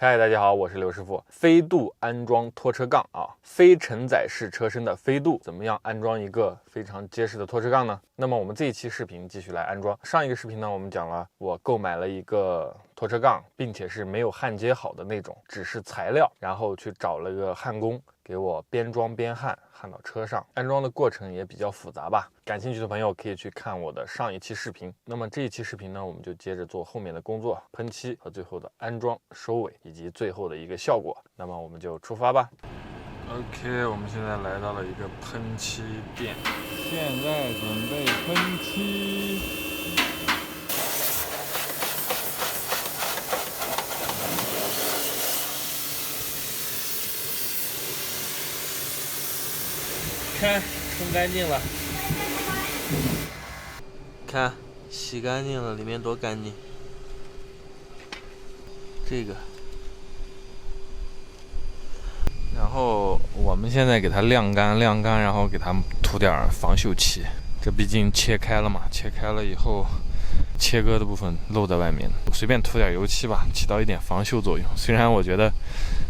嗨，大家好，我是刘师傅。飞度安装拖车杠啊，非承载式车身的飞度，怎么样安装一个非常结实的拖车杠呢？那么我们这一期视频继续来安装。上一个视频呢，我们讲了我购买了一个拖车杠，并且是没有焊接好的那种，只是材料，然后去找了个焊工给我边装边焊到车上。安装的过程也比较复杂吧，感兴趣的朋友可以去看我的上一期视频。那么这一期视频呢，我们就接着做后面的工作，喷漆和最后的安装、收尾以及最后的一个效果。那么我们就出发吧。OK， 我们现在来到了一个喷漆店，现在准备喷漆。看，冲干净了。看，洗干净了，里面多干净。这个。然后我们现在给它晾干，然后给它涂点防锈漆。这毕竟切开了嘛，切开了以后，切割的部分露在外面，随便涂点油漆吧，起到一点防锈作用。虽然我觉得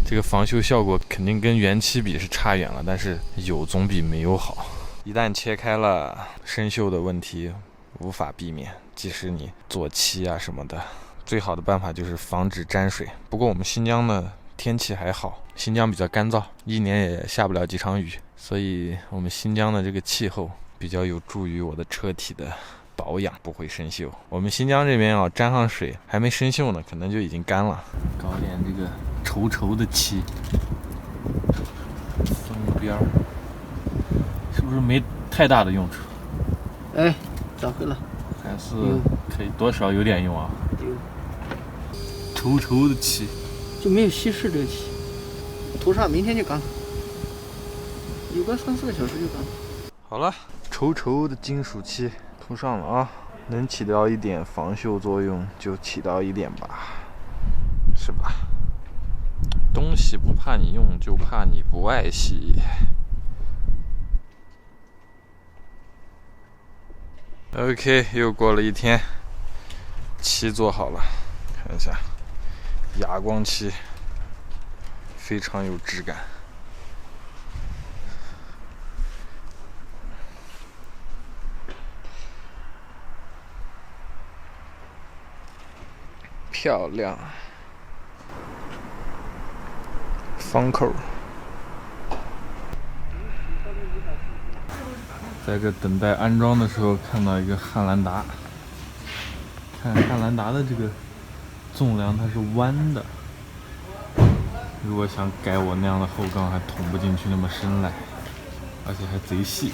这个防锈效果肯定跟原漆比是差远了，但是有总比没有好。一旦切开了，生锈的问题无法避免，即使你做漆啊什么的，最好的办法就是防止沾水。不过我们新疆的天气还好，新疆比较干燥，一年也下不了几场雨，所以我们新疆的这个气候比较有助于我的车体的保养，不会生锈。我们新疆这边啊，沾上水还没生锈呢，可能就已经干了。搞点这个稠稠的漆，封边儿，是不是没太大的用处？哎，咋会了？还是可以多少有点用啊。稠稠的漆。就没有稀释这个漆，涂上明天就干了，有个3-4个小时就干了。好了，稠稠的金属漆涂上了啊，能起到一点防锈作用就起到一点吧，是吧？东西不怕你用，就怕你不爱惜。OK， 又过了一天，漆做好了，看一下。哑光漆非常有质感，漂亮。方扣，在这等待安装的时候，看到一个汉兰达。看汉兰达的这个纵梁它是弯的，如果想改我那样的后杠，还捅不进去那么深来，而且还贼细。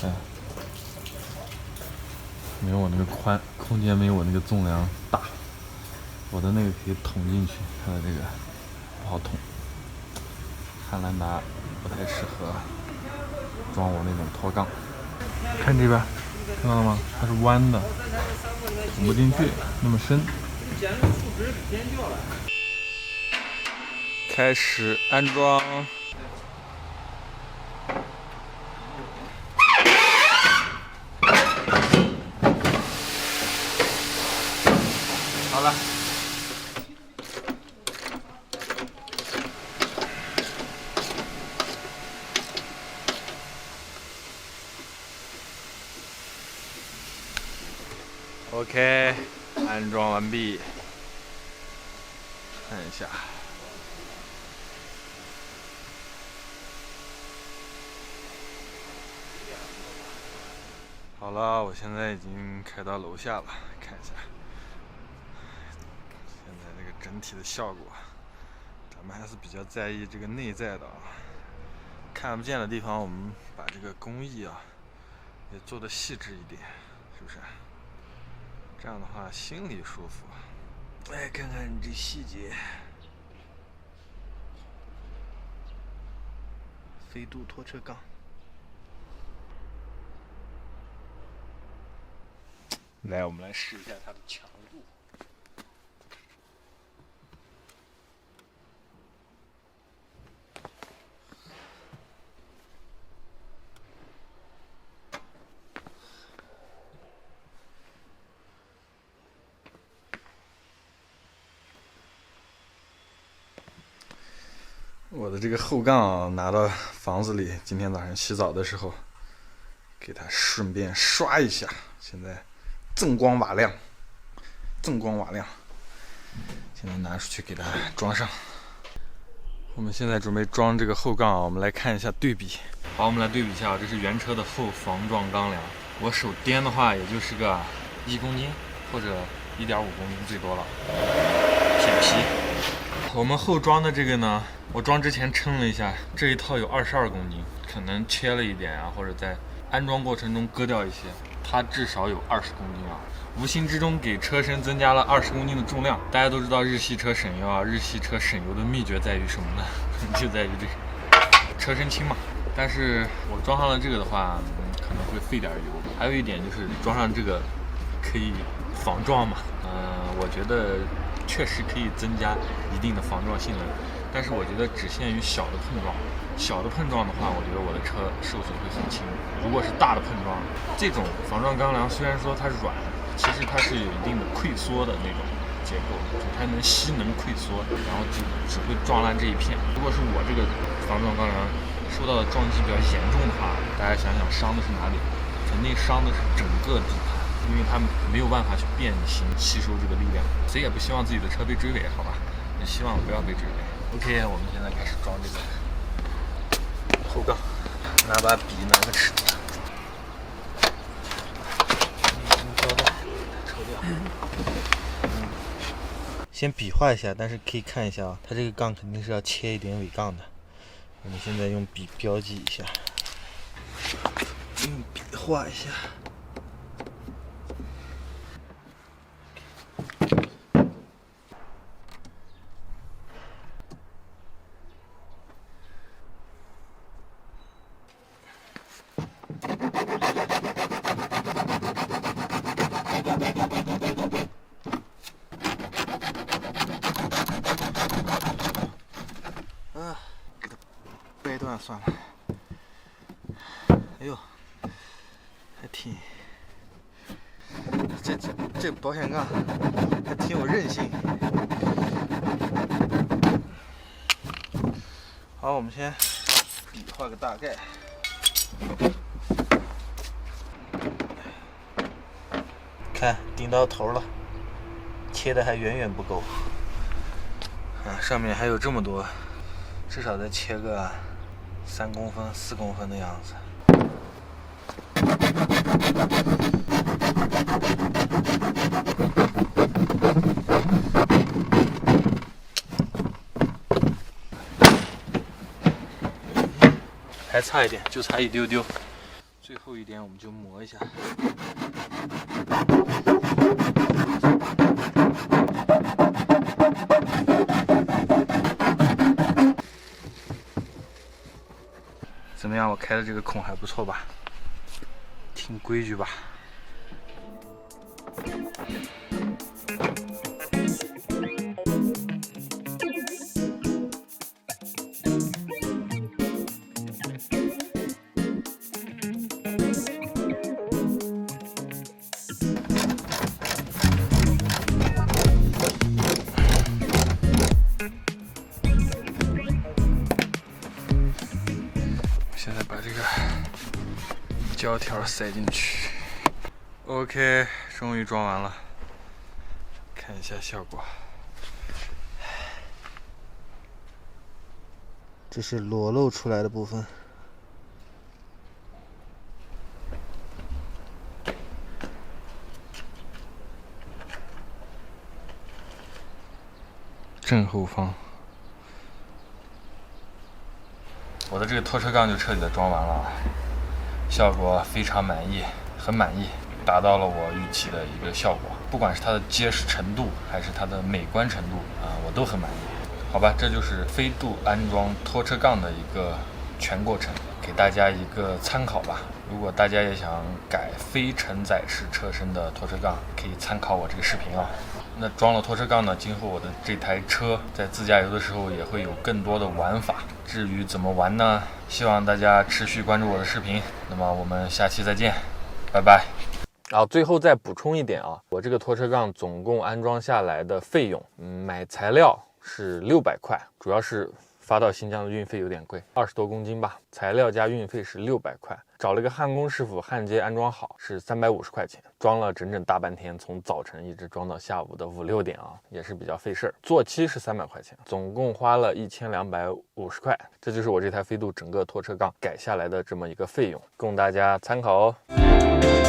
哎，没有我那个宽，空间没有我那个纵梁大，我的那个可以捅进去，它的这个不好捅。汉兰达不太适合装我那种拖杠。看这边，看到了吗？它是弯的，捅不进去那么深。开始安装。好了。OK， 安装完毕。看一下。好了，我现在已经开到楼下了，看一下。现在这个整体的效果，咱们还是比较在意这个内在的啊。看不见的地方，我们把这个工艺啊也做得细致一点，是不是？这样的话心里舒服。哎，看看你这细节。飞度拖车杠。来，我们来试一下它的强度。我的这个后杠拿到房子里，今天早上洗澡的时候，给它顺便刷一下，现在锃光瓦亮，锃光瓦亮。现在拿出去给它装上。我们现在准备装这个后杠啊，我们来看一下对比。好，我们来对比一下，这是原车的后防撞钢梁，我手掂的话也就是个1公斤或者1.5公斤最多了，铁皮。我们后装的这个呢，我装之前称了一下，这一套有22公斤，可能切了一点啊，或者在安装过程中割掉一些，它至少有20公斤啊，无形之中给车身增加了20公斤的重量。大家都知道日系车省油啊，日系车省油的秘诀在于什么呢？就在于这个车身轻嘛。但是我装上了这个的话，可能会费点油。还有一点就是装上这个可以防撞嘛，我觉得确实可以增加一定的防撞性能，但是我觉得只限于小的碰撞。小的碰撞的话，我觉得我的车受损会很轻。如果是大的碰撞，这种防撞钢梁虽然说它软，其实它是有一定的溃缩的那种结构，就它能吸能溃缩，然后就只会撞烂这一片。如果是我这个防撞钢梁受到的撞击比较严重的话，大家想想伤的是哪里？肯定伤的是整个底盘，因为它没有办法去变形吸收这个力量。谁也不希望自己的车被追尾，好吧？也希望不要被追尾。OK， 我们现在开始装这个后杠，拿把笔，拿个尺子，胶带抽掉。先比划一下，但是可以看一下啊，它这个杠肯定是要切一点尾杠的。我们现在用笔标记一下，用笔画一下。给它掰断算了。哎呦，还挺，这保险杠还挺有韧性。好，我们先笔画个大概。看，顶到头了，切的还远远不够。上面还有这么多，至少再切个3公分、4公分的样子。还差一点，就差一丢丢。最后一点我们就磨一下。怎么样？我开的这个孔还不错吧？挺规矩吧？现在把这个胶条塞进去。OK， 终于装完了，看一下效果。这是裸露出来的部分。正后方。我的这个拖车杠就彻底的装完了，效果非常满意，很满意，达到了我预期的一个效果。不管是它的结实程度，还是它的美观程度我都很满意。好吧，这就是飞度安装拖车杠的一个全过程，给大家一个参考吧。如果大家也想改非承载式车身的拖车杠，可以参考我这个视频啊。那装了拖车杠呢，今后我的这台车在自驾游的时候也会有更多的玩法。至于怎么玩呢？希望大家持续关注我的视频。那么我们下期再见，拜拜。最后再补充一点啊，我这个拖车杠总共安装下来的费用，买材料是600块，主要是发到新疆的运费有点贵，20多公斤吧，材料加运费是600块。找了个焊工师傅焊接安装好是350块钱，装了整整大半天，从早晨一直装到下午的5、6点啊，也是比较费事儿。做漆是300块钱，总共花了1250块，这就是我这台飞度整个拖车杠改下来的这么一个费用，供大家参考哦。